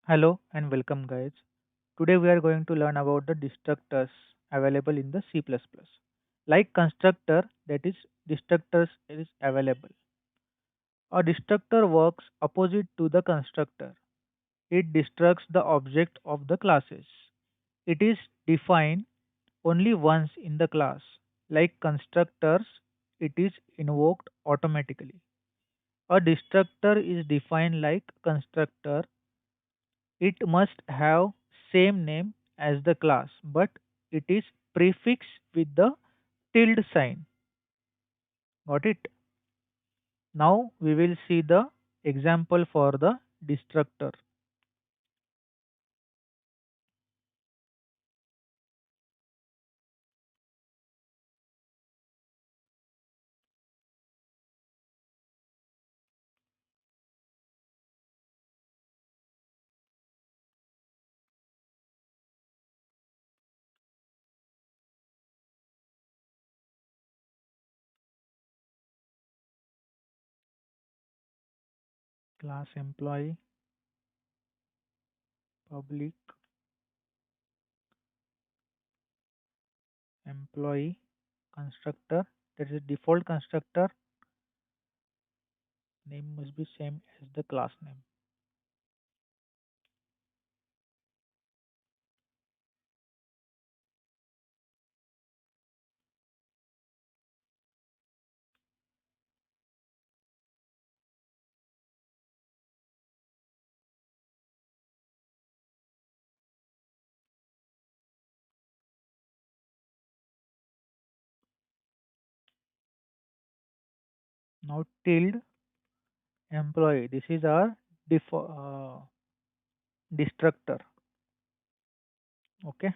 Hello and welcome guys. Today we are going to learn about the destructors available in the C++. Like constructor that is destructors is available. A destructor works opposite to the constructor. It destructs the object of the classes. It is defined only once in the class. Like constructors, it is invoked automatically. A destructor is defined like constructor. It must have same name as the class, but it is prefixed with the tilde sign. Got it? Now we will see the example for the destructor. Class employee, public employee, constructor. That is default constructor. Name must be same as the class name. Now tilde employee. This is our destructor. Okay.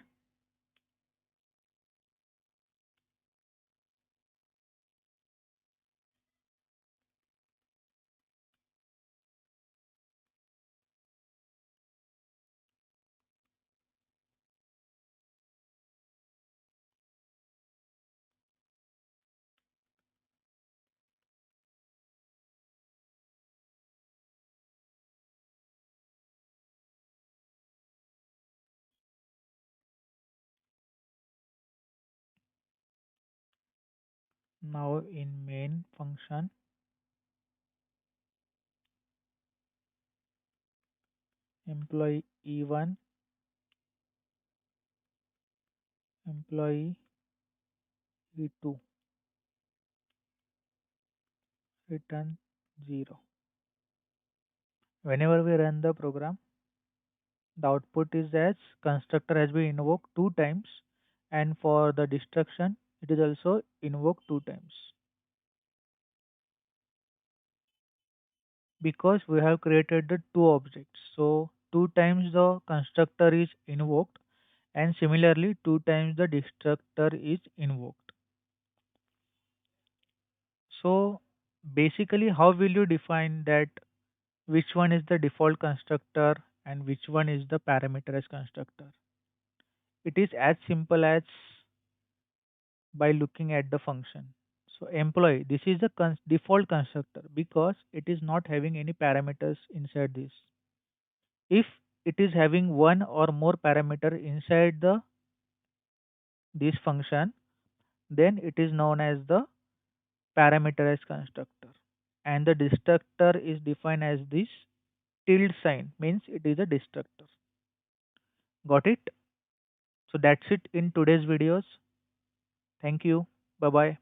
Now in main function, employee E1, employee E2, return 0. Whenever we run the program, the output is as constructor has been invoked two times, and for the destruction, it is also invoked two times because we have created the two objects. So two times the constructor is invoked, and similarly two times the destructor is invoked. So basically, how will you define that which one is the default constructor and which one is the parameterized constructor? It is as simple as by looking at the function. So employee, this is the default constructor because it is not having any parameters inside this. If it is having one or more parameter inside the this function, then it is known as the parameterized constructor. And the destructor is defined as this tilde sign, means it is a destructor. Got it? So that's it in today's videos. Thank you. Bye bye.